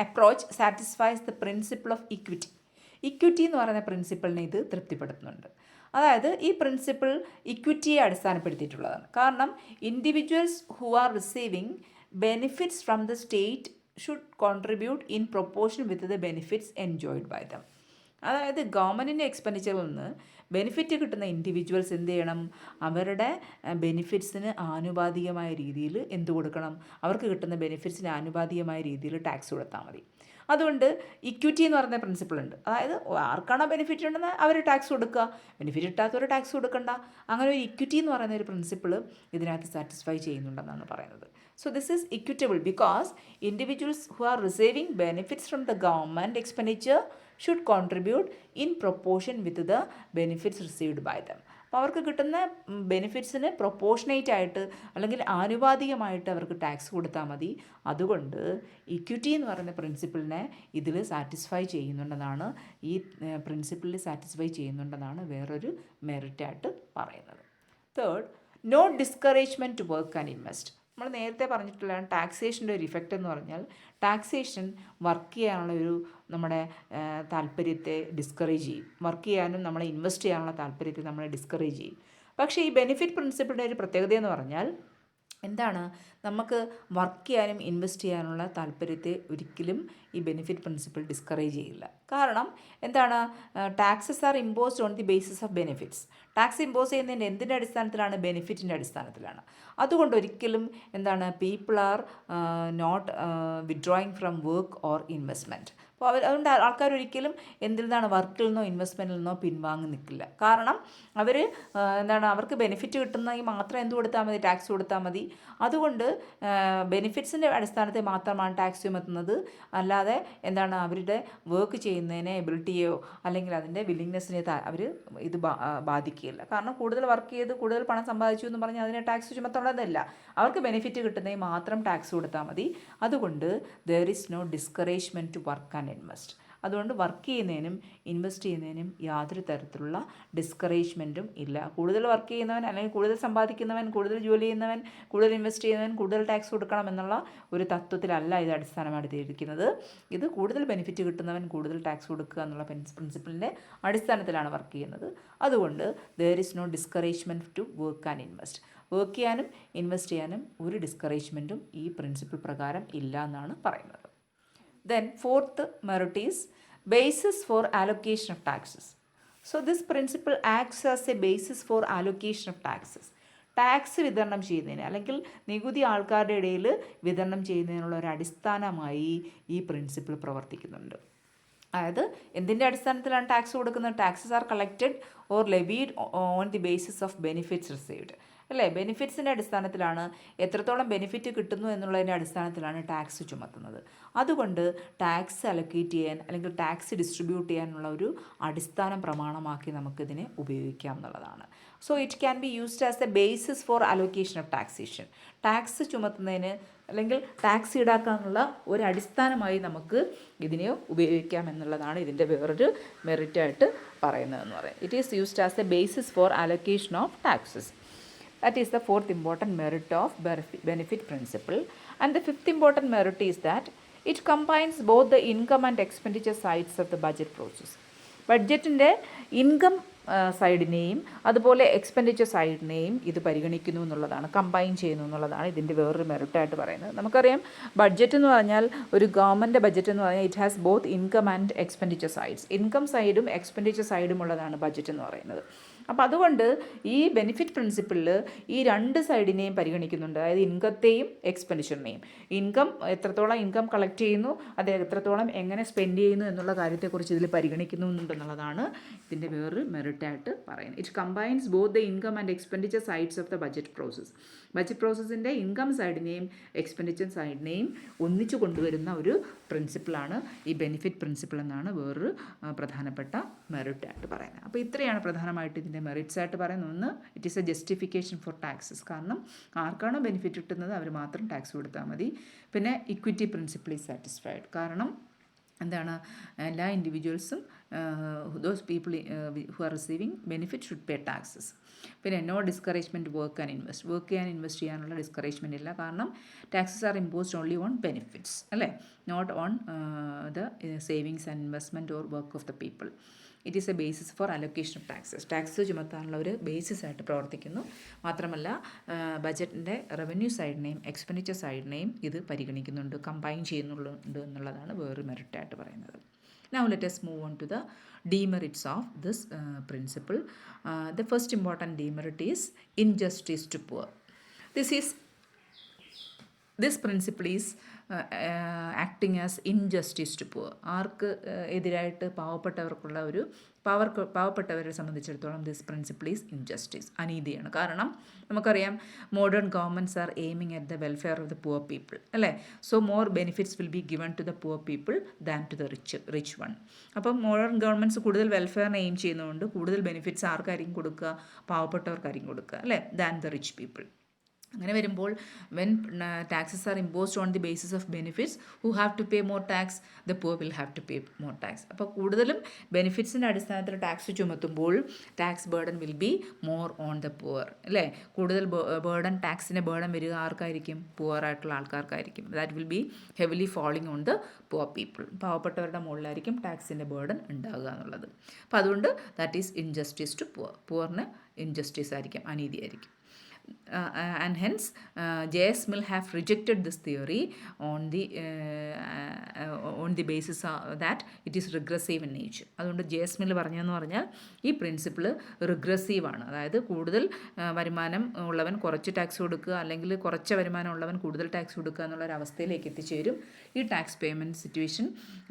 approach satisfies the principle of equity. Equity എന്ന് പറയുന്ന പ്രിൻസിപ്പിളിനെ ഇത് തൃപ്തിപ്പെടുത്തുന്നുണ്ട്. അതായത് ഈ പ്രിൻസിപ്പിൾ ഇക്വിറ്റിയെ അടിസ്ഥാനപ്പെടുത്തിയിട്ടുള്ളതാണ്. കാരണം individuals who are receiving benefits from the state should contribute in proportion with the benefits enjoyed by them. അതായത് ഗവൺമെൻറ്റിൻ്റെ എക്സ്പെൻഡിച്ചറിൽ നിന്ന് ബെനിഫിറ്റ് കിട്ടുന്ന ഇൻഡിവിജ്വൽസ് എന്ത് ചെയ്യണം? അവരുടെ ബെനിഫിറ്റ്സിന് ആനുപാതികമായ രീതിയിൽ എന്ത് കൊടുക്കണം? അവർക്ക് കിട്ടുന്ന ബെനിഫിറ്റ്സിന് ആനുപാതികമായ രീതിയിൽ ടാക്സ് കൊടുത്താൽ മതി. അതുകൊണ്ട് ഇക്വിറ്റി എന്ന് പറയുന്ന പ്രിൻസിപ്പിൾ ഉണ്ട്. അതായത് ആർക്കാണോ ബെനിഫിറ്റ് ഉണ്ടെന്ന് അവർ ടാക്സ് കൊടുക്കുക, ബെനിഫിറ്റ് കിട്ടാത്തവർ ടാക്സ് കൊടുക്കണ്ട. അങ്ങനെ ഒരു ഇക്വിറ്റി എന്ന് പറയുന്ന ഒരു പ്രിൻസിപ്പിൾ ഇതിനകത്ത് സാറ്റിസ്ഫൈ ചെയ്യുന്നുണ്ടെന്നാണ് പറയുന്നത്. So this is equitable because individuals who are receiving benefits from the government expenditure should contribute in proportion with the benefits received by them. അപ്പോൾ അവർക്ക് കിട്ടുന്ന ബെനിഫിറ്റ്സിന് പ്രൊപ്പോർഷനേറ്റ് ആയിട്ട് അല്ലെങ്കിൽ ആനുപാതികമായിട്ട് അവർക്ക് ടാക്സ് കൊടുത്താൽ മതി. അതുകൊണ്ട് ഇക്വിറ്റി എന്ന് പറയുന്ന പ്രിൻസിപ്പിളിനെ ഇതിൽ സാറ്റിസ്ഫൈ ചെയ്യുന്നുണ്ടെന്നാണ്, ഈ പ്രിൻസിപ്പിളിൽ സാറ്റിസ്ഫൈ ചെയ്യുന്നുണ്ടെന്നാണ് വേറൊരു മെറിറ്റായിട്ട് പറയുന്നത്. Third, no discouragement to work and invest. നമ്മൾ നേരത്തെ പറഞ്ഞിട്ടുള്ള ടാക്സേഷൻ്റെ ഒരു ഇഫക്റ്റ് എന്ന് പറഞ്ഞാൽ ടാക്സേഷൻ വർക്ക് ചെയ്യാനുള്ള ഒരു നമ്മുടെ താല്പര്യത്തെ ഡിസ്കറേജ് ചെയ്യും. വർക്ക് ചെയ്യാനും നമ്മളെ ഇൻവെസ്റ്റ് ചെയ്യാനുള്ള താല്പര്യത്തെ നമ്മളെ ഡിസ്കറേജ് ചെയ്യും. പക്ഷേ ഈ ബെനിഫിറ്റ് പ്രിൻസിപ്പിളിൻ്റെ ഒരു പ്രത്യേകത എന്ന് പറഞ്ഞാൽ എന്താണ്? നമുക്ക് വർക്ക് ചെയ്യാനും ഇൻവെസ്റ്റ് ചെയ്യാനുള്ള താല്പര്യത്തെ ഒരിക്കലും ഈ ബെനിഫിറ്റ് പ്രിൻസിപ്പിൾ ഡിസ്കറേജ് ചെയ്യില്ല. കാരണം എന്താണ്? Taxes are imposed on the basis of benefits. Tax impose ചെയ്യുന്നതിൻ്റെ എന്തിൻ്റെ അടിസ്ഥാനത്തിലാണ്? ബെനിഫിറ്റിൻ്റെ അടിസ്ഥാനത്തിലാണ്. അതുകൊണ്ട് ഒരിക്കലും എന്താണ്? People are not withdrawing from work or investment. അപ്പോൾ അതുകൊണ്ട് ആൾക്കാർ ഒരിക്കലും എന്തിൽ നിന്നാണ്? വർക്കിൽ നിന്നോ ഇൻവെസ്റ്റ്മെൻറ്റിൽ നിന്നോ പിൻവാങ്ങി നിൽക്കില്ല. കാരണം അവർ എന്താണ്? അവർക്ക് ബെനിഫിറ്റ് കിട്ടുന്നെങ്കിൽ മാത്രം എന്ത് കൊടുത്താൽ മതി? ടാക്സ് കൊടുത്താൽ മതി. അതുകൊണ്ട് ബെനിഫിറ്റ്സിൻ്റെ അടിസ്ഥാനത്തിൽ മാത്രമാണ് ടാക്സ് ചുമത്തുന്നത്. അല്ലാതെ എന്താണ്? അവരുടെ വർക്ക് ചെയ്യുന്നതിനെ എബിലിറ്റിയോ അല്ലെങ്കിൽ അതിൻ്റെ വില്ലിങ്നെസ്സിനെ അവർ ഇത് ബാധിക്കുകയില്ല. കാരണം കൂടുതൽ വർക്ക് ചെയ്ത് കൂടുതൽ പണം സമ്പാദിച്ചു എന്ന് പറഞ്ഞാൽ അതിനെ ടാക്സ് ചുമത്തുള്ളതല്ല. അവർക്ക് ബെനിഫിറ്റ് കിട്ടുന്നതിന് മാത്രം ടാക്സ് കൊടുത്താൽ മതി. അതുകൊണ്ട് there is no discouragement to work and invest. അതുകൊണ്ട് വർക്ക് ചെയ്യുന്നതിനും ഇൻവെസ്റ്റ് ചെയ്യുന്നതിനും യാതൊരു തരത്തിലുള്ള ഡിസ്കറേജ്മെൻറ്റും ഇല്ല. കൂടുതൽ വർക്ക് ചെയ്യുന്നവൻ അല്ലെങ്കിൽ കൂടുതൽ സമ്പാദിക്കുന്നവൻ, കൂടുതൽ ജോലി ചെയ്യുന്നവൻ, കൂടുതൽ ഇൻവെസ്റ്റ് ചെയ്യുന്നവൻ കൂടുതൽ ടാക്സ് കൊടുക്കണം എന്നുള്ള ഒരു തത്വത്തിലല്ല ഇത് അടിസ്ഥാനമായിട്ടിരിക്കുന്നത്. ഇത് കൂടുതൽ ബെനിഫിറ്റ് കിട്ടുന്നവൻ കൂടുതൽ ടാക്സ് കൊടുക്കുക എന്നുള്ള പ്രിൻസിപ്പിളിൻ്റെ അടിസ്ഥാനത്തിലാണ് വർക്ക് ചെയ്യുന്നത്. അതുകൊണ്ട് there is no discouragement to work and invest. Work ചെയ്യാനും ഇൻവെസ്റ്റ് ചെയ്യാനും ഒരു ഡിസ്കറേജ്മെൻറ്റും ഈ പ്രിൻസിപ്പിൾ പ്രകാരം ഇല്ല എന്നാണ് പറയുന്നത്. Then fourth merit is basis for allocation of taxes. So this principle acts as a basis for allocation of taxes. Tax വിതരണം ചെയ്യുന്നതിന് അല്ലെങ്കിൽ നികുതി ആൾക്കാരുടെ ഇടയിൽ വിതരണം ചെയ്യുന്നതിനുള്ള ഒരു അടിസ്ഥാനമായി ഈ പ്രിൻസിപ്പിൾ പ്രവർത്തിക്കുന്നുണ്ട്. അതായത് എന്തിൻ്റെ അടിസ്ഥാനത്തിലാണ് ടാക്സ് കൊടുക്കുന്നത്? Taxes are collected or levied on the basis of benefits received. അല്ലേ? ബെനിഫിറ്റ്സിൻ്റെ അടിസ്ഥാനത്തിലാണ്, എത്രത്തോളം ബെനിഫിറ്റ് കിട്ടുന്നു എന്നുള്ളതിൻ്റെ അടിസ്ഥാനത്തിലാണ് ടാക്സ് ചുമത്തുന്നത്. അതുകൊണ്ട് ടാക്സ് അലൊക്കേറ്റ് ചെയ്യാൻ അല്ലെങ്കിൽ ടാക്സ് ഡിസ്ട്രിബ്യൂട്ട് ചെയ്യാനുള്ള ഒരു അടിസ്ഥാന പ്രമാണമാക്കി നമുക്കിതിനെ ഉപയോഗിക്കാം എന്നുള്ളതാണ്. So it can be used as a basis for allocation of taxation. Tax ചുമത്തുന്നതിന് അല്ലെങ്കിൽ ടാക്സ് ഈടാക്കാനുള്ള ഒരു അടിസ്ഥാനമായി നമുക്ക് ഇതിനെ ഉപയോഗിക്കാം എന്നുള്ളതാണ് ഇതിൻ്റെ വേറൊരു മെറിറ്റായിട്ട് പറയുന്നതെന്ന് പറയാം. It is used as a basis for allocation of taxes. That is the fourth important merit of benefit principle. And the fifth important merit is that it combines both the income and expenditure sides of the budget process. ബഡ്ജറ്റിൻ്റെ income സൈഡിനെയും അതുപോലെ expenditure സൈഡിനെയും ഇത് പരിഗണിക്കുന്നു എന്നുള്ളതാണ്, combine ചെയ്യുന്നു എന്നുള്ളതാണ് ഇതിൻ്റെ വേറൊരു മെറിറ്റായിട്ട് പറയുന്നത്. നമുക്കറിയാം ബഡ്ജറ്റ് എന്ന് പറഞ്ഞാൽ ഒരു ഗവൺമെൻറ് ബഡ്ജറ്റ് എന്ന് പറഞ്ഞാൽ it has both income and expenditure sides. Income സൈഡും എക്സ്പെൻഡിച്ചർ സൈഡും ഉള്ളതാണ് ബഡ്ജറ്റ് എന്ന് പറയുന്നത്. അപ്പോൾ അതുകൊണ്ട് ഈ ബെനിഫിറ്റ് പ്രിൻസിപ്പിളിൽ ഈ രണ്ട് സൈഡിനെയും പരിഗണിക്കുന്നുണ്ട്, അതായത് ഇൻകത്തെയും എക്സ്പെൻഡിച്ചറിനെയും. ഇൻകം എത്രത്തോളം ഇൻകം കളക്ട് ചെയ്യുന്നു, അത് എത്രത്തോളം എങ്ങനെ സ്പെൻഡ് ചെയ്യുന്നു എന്നുള്ള കാര്യത്തെക്കുറിച്ച് ഇതിൽ പരിഗണിക്കുന്നുണ്ടെന്നുള്ളതാണ് ഇതിൻ്റെ വേറൊരു മെറിറ്റായിട്ട് പറയുന്നത്. It combines both the income and expenditure sides of the budget process. Budget പ്രോസസ്സിൻ്റെ ഇൻകം സൈഡിനെയും എക്സ്പെൻഡിച്ചർ സൈഡിനെയും ഒന്നിച്ചു കൊണ്ടുവരുന്ന ഒരു പ്രിൻസിപ്പിളാണ് ഈ ബെനിഫിറ്റ് പ്രിൻസിപ്പിൾ എന്നാണ് വേറൊരു പ്രധാനപ്പെട്ട മെറിറ്റായിട്ട് പറയുന്നത്. അപ്പോൾ ഇത്രയാണ് പ്രധാനമായിട്ട് ഇതിൻ്റെ മെറിറ്റ്സ് ആയിട്ട് പറയുന്നത്. ഒന്ന്, it is a justification for taxes, കാരണം ആർക്കാണോ ബെനിഫിറ്റ് കിട്ടുന്നത് അവർ മാത്രം ടാക്സ് കൊടുത്താൽ മതി. പിന്നെ ഇക്വിറ്റി പ്രിൻസിപ്പിൾ ഈസ് സാറ്റിസ്ഫൈഡ്, കാരണം എന്താണ്, എല്ലാ ഇൻഡിവിജ്വൽസും those people who are receiving benefit should pay taxes. പിന്നെ no discouragement work and invest ചെയ്യാനുള്ള ഡിസ്കറേജ്മെൻറ്റ് ഇല്ല, കാരണം taxes are imposed only on benefits, അല്ലേ, not on the savings and investment or work of the people. It is a basis for allocation of taxes. Tax ചുമത്താനുള്ള ഒരു basis ആയിട്ട് പ്രവർത്തിക്കുന്നു. മാത്രമല്ല ബജറ്റിൻ്റെ revenue സൈഡിനെയും expenditure സൈഡിനെയും ഇത് പരിഗണിക്കുന്നുണ്ട്, കമ്പൈൻ ചെയ്യുന്നുണ്ട് എന്നുള്ളതാണ് വേറൊരു മെറിറ്റായിട്ട് പറയുന്നത്. Now let us move on to the demerits of this principle. The first important demerit is injustice to poor. This principle is acting as injustice to poor. ആർക്ക് എതിരായിട്ട് പാവപ്പെട്ടവർക്കുള്ള ഒരു പാവപ്പെട്ടവരെ സംബന്ധിച്ചിടത്തോളം ദിസ് പ്രിൻസിപ്പിൾ ഈസ് ഇൻജസ്റ്റിസ്, അനീതിയാണ്. കാരണം നമുക്കറിയാം modern governments are aiming at the welfare of the poor people, അല്ലേ. So more benefits will be given to the poor people than to the rich one. അപ്പം മോഡേൺ ഗവൺമെൻറ്റ്സ് കൂടുതൽ വെൽഫെയറിനെ aim ചെയ്യുന്നതുകൊണ്ട് കൂടുതൽ benefits ആർക്കായിരിക്കും കൊടുക്കുക, പാവപ്പെട്ടവർക്കായിരിക്കും കൊടുക്കുക, അല്ലേ, ദാൻ ദ റിച്ച് പീപ്പിൾ. അങ്ങനെ വരുമ്പോൾ when taxes are imposed on the basis of benefits, who have to pay more tax, the poor will have to pay more tax. അപ്പോൾ കൂടുതലും ബെനിഫിറ്റ്സിൻ്റെ അടിസ്ഥാനത്തിൽ ടാക്സ് ചുമത്തുമ്പോൾ tax burden will be more on the poor, അല്ലേ. കൂടുതൽ ടാക്സിൻ്റെ burden വരിക ആർക്കായിരിക്കും, പുവർ ആയിട്ടുള്ള ആൾക്കാർക്കായിരിക്കും. That will be heavily falling on the poor people. പാവപ്പെട്ടവരുടെ മുകളിലായിരിക്കും ടാക്സിൻ്റെ ബേർഡൻ ഉണ്ടാകുക എന്നുള്ളത്. അപ്പോൾ അതുകൊണ്ട് that is injustice to poor. പുവറിന് ഇൻജസ്റ്റിസ് ആയിരിക്കും, അനീതിയായിരിക്കും. And hence J.S. Mill have rejected this theory on the basis that it is regressive in nature. അതുകൊണ്ട് J.S. Mill പറഞ്ഞതെന്ന് പറഞ്ഞാൽ ഈ പ്രിൻസിപ്പിൾ റിഗ്രസീവാണ്, അതായത് കൂടുതൽ വരുമാനം ഉള്ളവൻ കുറച്ച് ടാക്സ് കൊടുക്കുക, അല്ലെങ്കിൽ കുറച്ച് വരുമാനം ഉള്ളവൻ കൂടുതൽ ടാക്സ് കൊടുക്കുക എന്നുള്ളൊരവസ്ഥയിലേക്ക് എത്തിച്ചേരും. ഈ ടാക്സ് പേയ്മെൻറ്റ് സിറ്റുവേഷൻ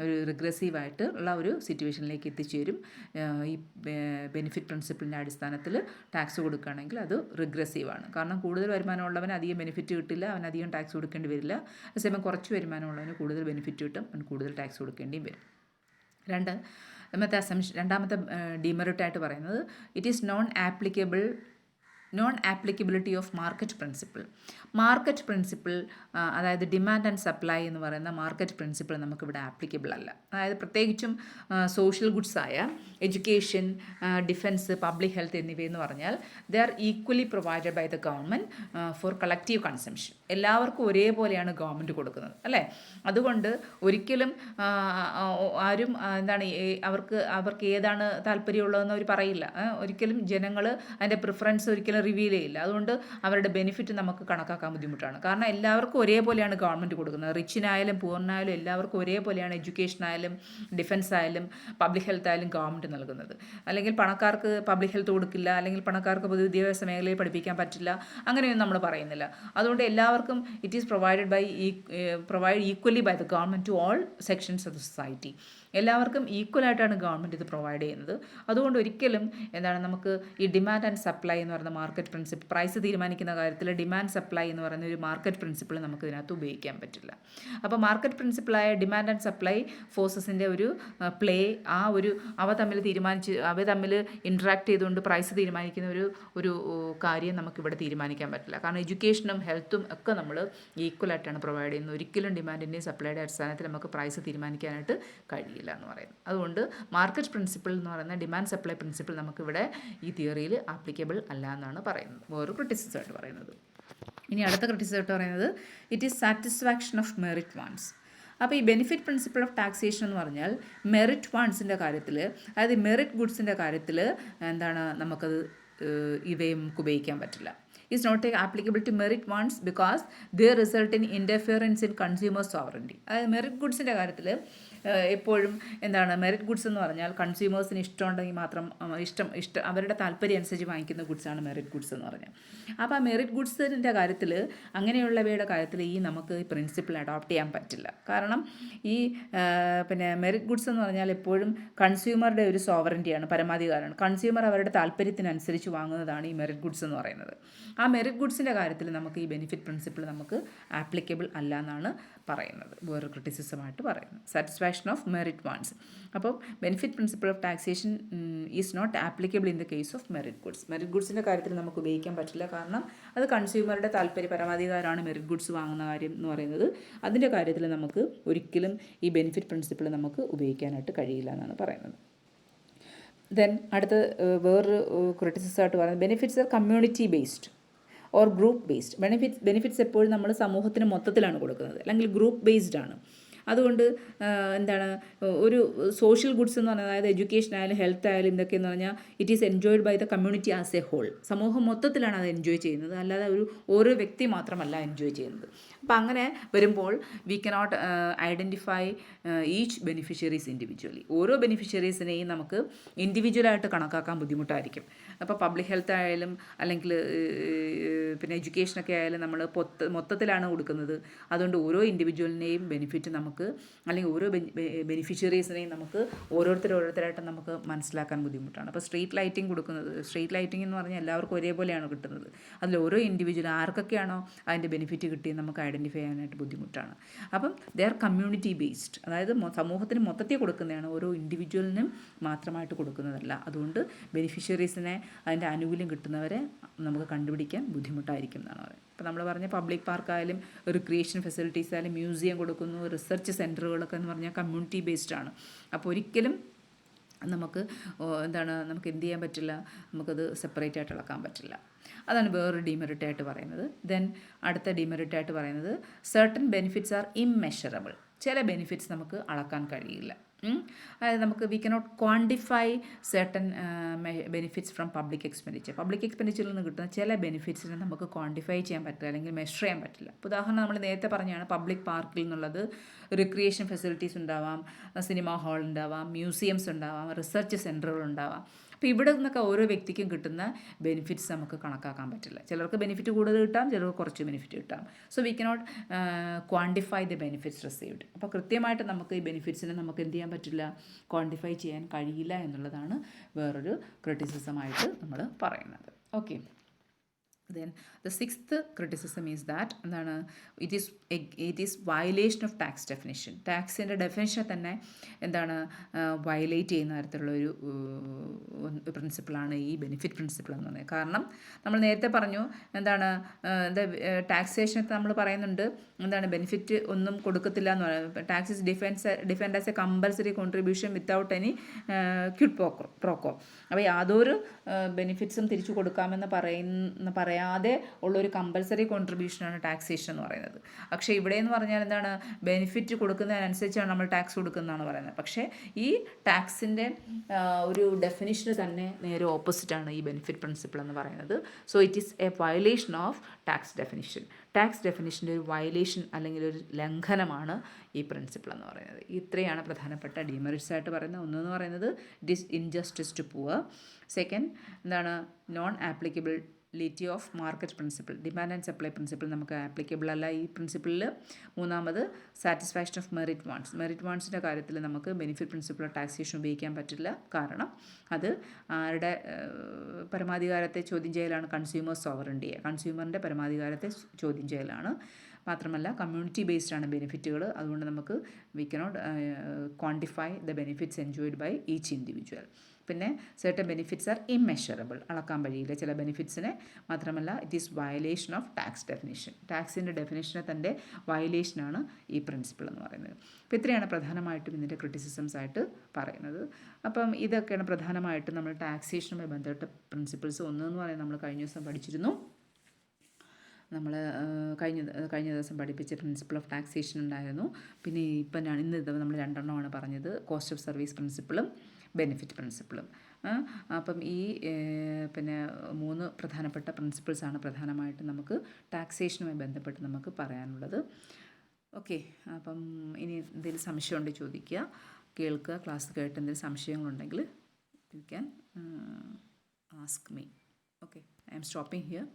ഒരു റിഗ്രസീവായിട്ട് ഉള്ള ഒരു സിറ്റുവേഷനിലേക്ക് എത്തിച്ചേരും. ഈ ബെനിഫിറ്റ് പ്രിൻസിപ്പിളിൻ്റെ അടിസ്ഥാനത്തിൽ ടാക്സ് കൊടുക്കുകയാണെങ്കിൽ അത് റിഗ്രസീവാണ്. കാരണം കൂടുതൽ വരുമാനമുള്ളവന് അധികം ബെനിഫിറ്റ് കിട്ടില്ല, അവന് അധികം ടാക്സ് കൊടുക്കേണ്ടി വരില്ല. അതേസമയം കുറച്ച് വരുമാനമുള്ളവന് കൂടുതൽ ബെനിഫിറ്റ് കിട്ടും, അവന് കൂടുതൽ ടാക്സ് കൊടുക്കേണ്ടിയും വരും. രണ്ടാമത്തെ ഡിമെറിറ്റായിട്ട് പറയുന്നത് it is non applicability of market principle. Market principle, അതായത് ഡിമാൻഡ് ആൻഡ് സപ്ലൈ എന്ന് പറയുന്ന മാർക്കറ്റ് പ്രിൻസിപ്പിൾ നമുക്കിവിടെ ആപ്ലിക്കബിൾ അല്ല. അതായത് പ്രത്യേകിച്ചും സോഷ്യൽ ഗുഡ്സ് ആയ എഡ്യൂക്കേഷൻ, ഡിഫൻസ്, പബ്ലിക് ഹെൽത്ത് എന്നിവയെന്ന് പറഞ്ഞാൽ they are equally provided by the government for collective consumption. എല്ലാവർക്കും ഒരേപോലെയാണ് ഗവൺമെൻറ് കൊടുക്കുന്നത്, അല്ലേ. അതുകൊണ്ട് ഒരിക്കലും ആരും അവർക്ക് ഏതാണ് താല്പര്യമുള്ളതെന്ന് അവർ പറയില്ല. ഒരിക്കലും ജനങ്ങൾ അതിൻ്റെ പ്രിഫറൻസ് ഒരിക്കലും റിവീൽ ചെയ്യില്ല. അതുകൊണ്ട് അവരുടെ ബെനിഫിറ്റ് നമുക്ക് കണക്കാക്കാൻ ബുദ്ധിമുട്ടാണ്. കാരണം എല്ലാവർക്കും ഒരേപോലെയാണ് ഗവൺമെൻറ് കൊടുക്കുന്നത്. റിച്ചിനായാലും പൂർണ്ണായാലും എല്ലാവർക്കും ഒരേപോലെയാണ് എഡ്യൂക്കേഷൻ ആയാലും ഡിഫൻസ് ആയാലും പബ്ലിക് ഹെൽത്ത് ആയാലും ഗവൺമെൻറ് നൽകുന്നത്. അല്ലെങ്കിൽ പണക്കാർക്ക് പബ്ലിക് ഹെൽത്ത് കൊടുക്കില്ല, അല്ലെങ്കിൽ പണക്കാർക്ക് പൊതുവിദ്യാഭ്യാസ മേഖലയിൽ പഠിപ്പിക്കാൻ പറ്റില്ല, അങ്ങനെയൊന്നും നമ്മൾ പറയുന്നില്ല. അതുകൊണ്ട് എല്ലാവർക്കും it is provide equally by the government to all sections of the society. എല്ലാവർക്കും ഈക്വലായിട്ടാണ് ഗവൺമെൻറ് ഇത് പ്രൊവൈഡ് ചെയ്യുന്നത്. അതുകൊണ്ട് ഒരിക്കലും നമുക്ക് ഈ ഡിമാൻഡ് ആൻഡ് സപ്ലൈ എന്ന് പറയുന്ന മാർക്കറ്റ് പ്രിൻസിപ്പിൾ, പ്രൈസ് തീരുമാനിക്കുന്ന കാര്യത്തിൽ ഡിമാൻഡ് സപ്ലൈ എന്ന് പറയുന്ന ഒരു മാർക്കറ്റ് പ്രിൻസിപ്പിൾ നമുക്ക് ഇതിനകത്ത് ഉപയോഗിക്കാൻ പറ്റില്ല. അപ്പോൾ മാർക്കറ്റ് പ്രിൻസിപ്പിളായ ഡിമാൻഡ് ആൻഡ് സപ്ലൈ ഫോഴ്സസിൻ്റെ ഒരു പ്ലേ, അവ തമ്മിൽ ഇൻട്രാക്ട് ചെയ്തുകൊണ്ട് പ്രൈസ് തീരുമാനിക്കുന്ന ഒരു കാര്യം നമുക്കിവിടെ തീരുമാനിക്കാൻ പറ്റില്ല. കാരണം എഡ്യൂക്കേഷനും ഹെൽത്തും ഒക്കെ നമ്മൾ ഈക്വലായിട്ടാണ് പ്രൊവൈഡ് ചെയ്യുന്നത്. ഒരിക്കലും ഡിമാൻഡിൻ്റെയും സപ്ലൈയുടെ അടിസ്ഥാനത്തിൽ നമുക്ക് പ്രൈസ് തീരുമാനിക്കാനായിട്ട് കഴിയില്ല എന്ന് പറയുന്നത്. അതുകൊണ്ട് മാർക്കറ്റ് പ്രിൻസിപ്പിൾ എന്ന് പറയുന്ന ഡിമാൻഡ് സപ്ലൈ പ്രിൻസിപ്പിൾ നമുക്കിവിടെ ഈ തിയറിയിൽ ആപ്ലിക്കബിൾ അല്ല എന്നാണ് പറയുന്നത്, വേറെ ക്രിറ്റിസിസമായിട്ട് പറയുന്നത്. ഇനി അടുത്ത ക്രിറ്റിസിസമായിട്ട് പറയുന്നത് it is satisfaction of merit wants. അപ്പോൾ ഈ ബെനിഫിറ്റ് പ്രിൻസിപ്പിൾ ഓഫ് ടാക്സേഷൻ എന്ന് പറഞ്ഞാൽ മെറിറ്റ് ഫണ്ട്സിൻ്റെ കാര്യത്തിൽ, അതായത് മെറിറ്റ് ഗുഡ്സിൻ്റെ കാര്യത്തിൽ എന്താണ് നമുക്കത് ഇവയെ നമുക്ക് ഉപയോഗിക്കാൻ പറ്റില്ല. is not applicable to merit ones because they result in interference in consumer sovereignty. അതായത് മെറിറ്റ് ഗുഡ്സിൻ്റെ കാര്യത്തിൽ എപ്പോഴും എന്താണ്, മെറിറ്റ് ഗുഡ്സ് എന്ന് പറഞ്ഞാൽ കൺസ്യൂമേഴ്സിന് ഇഷ്ടമുണ്ടെങ്കിൽ മാത്രം അവരുടെ താല്പര്യം അനുസരിച്ച് വാങ്ങിക്കുന്ന ഗുഡ്സാണ് മെറിറ്റ് ഗുഡ്സ് എന്ന് പറഞ്ഞാൽ. അപ്പോൾ ആ മെറിറ്റ് ഗുഡ്സിൻ്റെ കാര്യത്തിൽ, അങ്ങനെയുള്ളവയുടെ കാര്യത്തിൽ നമുക്ക് ഈ പ്രിൻസിപ്പിൾ അഡോപ്റ്റ് ചെയ്യാൻ പറ്റില്ല. കാരണം ഈ മെറിറ്റ് ഗുഡ്സ് എന്ന് പറഞ്ഞാൽ എപ്പോഴും കൺസ്യൂമറുടെ ഒരു സോവറിൻ്റിയാണ്, പരമാധികാരമാണ്. കൺസ്യൂമർ അവരുടെ താല്പര്യത്തിനനുസരിച്ച് വാങ്ങുന്നതാണ് ഈ മെറിറ്റ് ഗുഡ്സ് എന്ന് പറയുന്നത്. ആ മെറിറ്റ് ഗുഡ്സിൻ്റെ കാര്യത്തിൽ നമുക്ക് ഈ ബെനിഫിറ്റ് പ്രിൻസിപ്പിൾ നമുക്ക് ആപ്ലിക്കബിൾ അല്ല എന്നാണ് പറയുന്നത്, വേറൊരു ക്രിറ്റിസിസമായിട്ട് പറയുന്നത്. Satisfaction of merit wants. അപ്പോൾ benefit principle of taxation is not applicable in the case of merit goods. Merit ഗുഡ്സിൻ്റെ കാര്യത്തിൽ നമുക്ക് ഉപയോഗിക്കാൻ പറ്റില്ല, കാരണം അത് കൺസ്യൂമറുടെ പരമാധികാരമാണ് മെറിറ്റ് ഗുഡ്സ് വാങ്ങുന്ന കാര്യം എന്ന് പറയുന്നത്. അതിൻ്റെ കാര്യത്തിൽ നമുക്ക് ഒരിക്കലും ഈ ബെനിഫിറ്റ് പ്രിൻസിപ്പിൾ നമുക്ക് ഉപയോഗിക്കാനായിട്ട് കഴിയില്ല എന്നാണ് പറയുന്നത്. ദെൻ അടുത്ത് വേറൊരു ക്രിറ്റിസിസമായിട്ട് പറയുന്നത് benefits R community based or group based. Benefits എപ്പോഴും നമ്മൾ സമൂഹത്തിന് മൊത്തത്തിലാണ് കൊടുക്കുന്നത്, അല്ലെങ്കിൽ ഗ്രൂപ്പ് ബേസ്ഡ് ആണ്. അതുകൊണ്ട് എന്താണ്, ഒരു സോഷ്യൽ ഗുഡ്സ് എന്ന് പറഞ്ഞാൽ, അതായത് എഡ്യൂക്കേഷൻ ആയാലും ഹെൽത്ത് ആയാലും ഇതൊക്കെ എന്ന് പറഞ്ഞാൽ it is enjoyed by the community as a whole. സമൂഹം മൊത്തത്തിലാണ് അത് എൻജോയ് ചെയ്യുന്നത്, അല്ലാതെ ഓരോ വ്യക്തി മാത്രമല്ല എൻജോയ് ചെയ്യുന്നത്. അപ്പോൾ അങ്ങനെ വരുമ്പോൾ we cannot identify each beneficiaries individually. ഓരോ ബെനിഫിഷ്യറീസിനെയും നമുക്ക് ഇൻഡിവിജ്വലായിട്ട് കണക്കാക്കാൻ ബുദ്ധിമുട്ടായിരിക്കും. അപ്പോൾ പബ്ലിക് ഹെൽത്ത് ആയാലും അല്ലെങ്കിൽ എഡ്യൂക്കേഷനൊക്കെ ആയാലും നമ്മൾ മൊത്തത്തിലാണ് കൊടുക്കുന്നത്. അതുകൊണ്ട് ഓരോ ഇൻഡിവിജ്വലിനെയും ബെനിഫിറ്റ് നമുക്ക്, അല്ലെങ്കിൽ ഓരോ ബെനിഫിഷ്യറീസിനെയും നമുക്ക് ഓരോരുത്തരായിട്ട് നമുക്ക് മനസ്സിലാക്കാൻ ബുദ്ധിമുട്ടാണ്. അപ്പോൾ സ്ട്രീറ്റ് ലൈറ്റിംഗ് കൊടുക്കുന്നത്, സ്ട്രീറ്റ് ലൈറ്റിംഗ് എന്ന് പറഞ്ഞാൽ എല്ലാവർക്കും ഒരേപോലെയാണ് കിട്ടുന്നത്. അതിൽ ഓരോ ഇൻഡിവിജ്വൽ ആർക്കൊക്കെയാണോ അതിൻ്റെ ബെനിഫിറ്റ് കിട്ടിയത് നമുക്ക് ഐഡൻറ്റിഫൈ ചെയ്യാനായിട്ട് ബുദ്ധിമുട്ടാണ്. അപ്പം ദേ ആർ കമ്മ്യൂണിറ്റി ബേസ്ഡ്, അതായത് സമൂഹത്തിന് മൊത്തത്തിൽ കൊടുക്കുന്നതാണ്, ഓരോ ഇൻഡിവിജ്വലിനും മാത്രമായിട്ട് കൊടുക്കുന്നതല്ല. അതുകൊണ്ട് ബെനിഫിഷ്യറീസിനെ, അതിൻ്റെ ആനുകൂല്യം കിട്ടുന്നവരെ നമുക്ക് കണ്ടുപിടിക്കാൻ ബുദ്ധിമുട്ടായിരിക്കും എന്നാണ് പറയുന്നത്. ഇപ്പോൾ നമ്മൾ പറഞ്ഞ പബ്ലിക് പാർക്കായാലും റിക്രിയേഷൻ ഫെസിലിറ്റീസ് ആയാലും മ്യൂസിയം കൊടുക്കുന്നു, റിസർച്ച് സെൻറ്ററുകളൊക്കെ എന്ന് പറഞ്ഞാൽ കമ്മ്യൂണിറ്റി ബേസ്ഡ് ആണ്. അപ്പോൾ ഒരിക്കലും നമുക്ക് നമുക്ക് എന്ത് ചെയ്യാൻ പറ്റില്ല, നമുക്കത് സെപ്പറേറ്റ് ആയിട്ട് ഇളക്കാൻ പറ്റില്ല. അതാണ് വേറൊരു ഡിമെറിറ്റായിട്ട് പറയുന്നത്. ദെൻ അടുത്ത ഡിമെറിറ്റായിട്ട് പറയുന്നത് സർട്ടൻ ബെനിഫിറ്റ്സ് ആർ ഇമ്മെഷറബിൾ. ചില ബെനിഫിറ്റ്സ് നമുക്ക് അളക്കാൻ കഴിയില്ല. അതായത് നമുക്ക് we cannot quantify certain benefits from public expenditure. Public എക്സ്പെൻഡിച്ചറിൽ നിന്ന് കിട്ടുന്ന ചില ബെനിഫിറ്റ്സിനെ നമുക്ക് ക്വാണ്ടിഫൈ ചെയ്യാൻ പറ്റില്ല, അല്ലെങ്കിൽ മെഷർ ചെയ്യാൻ പറ്റില്ല. ഇപ്പോൾ ഉദാഹരണം നമ്മൾ നേരത്തെ പറഞ്ഞാണ്, പബ്ലിക് പാർക്കിൽ നിന്നുള്ളത് റിക്രിയേഷൻ ഫെസിലിറ്റീസ് ഉണ്ടാവാം, സിനിമ ഹാൾ ഉണ്ടാവാം, മ്യൂസിയംസ് ഉണ്ടാവാം, റിസർച്ച് സെൻറ്ററുകൾ ഉണ്ടാവാം. അപ്പോൾ ഇവിടെ നിന്നൊക്കെ ഓരോ വ്യക്തിക്കും കിട്ടുന്ന ബെനിഫിറ്റ്സ് നമുക്ക് കണക്കാക്കാൻ പറ്റില്ല. ചിലർക്ക് ബെനിഫിറ്റ് കൂടുതൽ കിട്ടാം, ചിലർക്ക് കുറച്ച് ബെനിഫിറ്റ് കിട്ടാം. So we cannot quantify the benefits received. അപ്പോൾ കൃത്യമായിട്ട് നമുക്ക് ഈ ബെനിഫിറ്റ്സിനെ നമുക്ക് എന്ത് ചെയ്യാൻ പറ്റില്ല, ക്വാണ്ടിഫൈ ചെയ്യാൻ കഴിയില്ല എന്നുള്ളതാണ് വേറൊരു ക്രിറ്റിസിസമായിട്ട് നമ്മൾ പറയുന്നത്. Okay. Then the sixth criticism is that എന്താണ്, it is violation of tax definition. ടാക്സിൻ്റെ ഡെഫിനിഷനെ തന്നെ എന്താണ് വയലേറ്റ് ചെയ്യുന്ന തരത്തിലുള്ളൊരു പ്രിൻസിപ്പിളാണ് ഈ ബെനിഫിറ്റ് പ്രിൻസിപ്പിൾ എന്ന് പറയുന്നത്. കാരണം നമ്മൾ നേരത്തെ പറഞ്ഞു എന്താണ്, ടാക്സേഷനൊക്കെ നമ്മൾ പറയുന്നുണ്ട് എന്താണ്, ബെനിഫിറ്റ് ഒന്നും കൊടുക്കത്തില്ല എന്ന് പറയുന്നത്. Tax is defined as a compulsory contribution without any quid pro quo. അപ്പോൾ യാതൊരു ബെനിഫിറ്റ്സും തിരിച്ചു കൊടുക്കാമെന്ന് പറയാതെ ഉള്ളൊരു കമ്പൽസറി കോൺട്രിബ്യൂഷനാണ് ടാക്സേഷൻ എന്ന് പറയുന്നത്. പക്ഷേ ഇവിടെ എന്ന് പറഞ്ഞാൽ എന്താണ്, ബെനിഫിറ്റ് കൊടുക്കുന്നതിനനുസരിച്ചാണ് നമ്മൾ ടാക്സ് കൊടുക്കുന്നതാണ് പറയുന്നത്. പക്ഷേ ഈ ടാക്സിൻ്റെ ഒരു ഡെഫിനിഷന് തന്നെ നേരെ ഓപ്പോസിറ്റാണ് ഈ ബെനിഫിറ്റ് പ്രിൻസിപ്പിൾ എന്ന് പറയുന്നത്. So it is a violation of tax definition. Tax ഡെഫിനിഷൻ്റെ ഒരു വയലേഷൻ അല്ലെങ്കിൽ ഒരു ലംഘനമാണ് ഈ പ്രിൻസിപ്പിൾ എന്ന് പറയുന്നത്. ഇത്രയാണ് പ്രധാനപ്പെട്ട ഡിമെറിറ്റ്സ് ആയിട്ട് പറയുന്നത്. ഒന്നെന്ന് പറയുന്നത് it is injustice to poor. Second എന്താണ്, non applicability of market principle, demand and supply principle നമുക്ക് ആപ്ലിക്കബിൾ അല്ല ഈ പ്രിൻസിപ്പിളിൽ. മൂന്നാമത് satisfaction of merit wants. Merit വാണ്ട്സിൻ്റെ കാര്യത്തിൽ നമുക്ക് ബെനിഫിറ്റ് പ്രിൻസിപ്പിൾ ടാക്സേഷൻ ഉപയോഗിക്കാൻ പറ്റില്ല, കാരണം അത് ആരുടെ പരമാധികാരത്തെ ചോദ്യം ചെയ്യലാണ്, കൺസ്യൂമർ സോവറിൻ്റിയെ, കൺസ്യൂമറിൻ്റെ പരമാധികാരത്തെ ചോദ്യം ചെയ്യലാണ്. മാത്രമല്ല കമ്മ്യൂണിറ്റി ബേസ്ഡ് ആണ് ബെനിഫിറ്റുകൾ. അതുകൊണ്ട് നമുക്ക് we cannot quantify the benefits enjoyed by each individual. പിന്നെ സർട്ടൻ ബെനിഫിറ്റ്സ് ആർ ഇമ്മെഷറബിൾ, അളക്കാൻ കഴിയില്ല ചില ബെനിഫിറ്റ്സിനെ. മാത്രമല്ല it is violation of tax definition. ടാക്സിൻ്റെ ഡെഫിനിഷനെ തന്നെ വയലേഷനാണ് ഈ പ്രിൻസിപ്പിൾ എന്ന് പറയുന്നത്. അപ്പോൾ ഇത്രയാണ് പ്രധാനമായിട്ടും ഇതിൻ്റെ ക്രിറ്റിസിസംസ് ആയിട്ട് പറയുന്നത്. അപ്പം ഇതൊക്കെയാണ് പ്രധാനമായിട്ടും നമ്മൾ ടാക്സേഷനുമായി ബന്ധപ്പെട്ട പ്രിൻസിപ്പിൾസ്. ഒന്നെന്ന് പറയുന്നത് നമ്മൾ കഴിഞ്ഞ ദിവസം പഠിച്ചിരുന്നു, നമ്മൾ കഴിഞ്ഞ ദിവസം പഠിപ്പിച്ച പ്രിൻസിപ്പിൾ ഓഫ് ടാക്സേഷൻ ഉണ്ടായിരുന്നു. പിന്നെ ഇന്ന് നമ്മൾ രണ്ടെണ്ണമാണ് പറഞ്ഞത്, കോസ്റ്റ് ഓഫ് സർവീസ് പ്രിൻസിപ്പിളും ബെനിഫിറ്റ് പ്രിൻസിപ്പിളും. അപ്പം ഈ 3 പ്രധാനപ്പെട്ട പ്രിൻസിപ്പിൾസാണ് പ്രധാനമായിട്ടും നമുക്ക് ടാക്സേഷനുമായി ബന്ധപ്പെട്ട് നമുക്ക് പറയാനുള്ളത്. ഓക്കെ, അപ്പം ഇനി എന്തെങ്കിലും സംശയമുണ്ടെങ്കിൽ ചോദിക്കുക, കേൾക്കുക. ക്ലാസ് കേട്ട് എന്തെങ്കിലും സംശയങ്ങളുണ്ടെങ്കിൽ you can ask me. Okay, I am stopping here.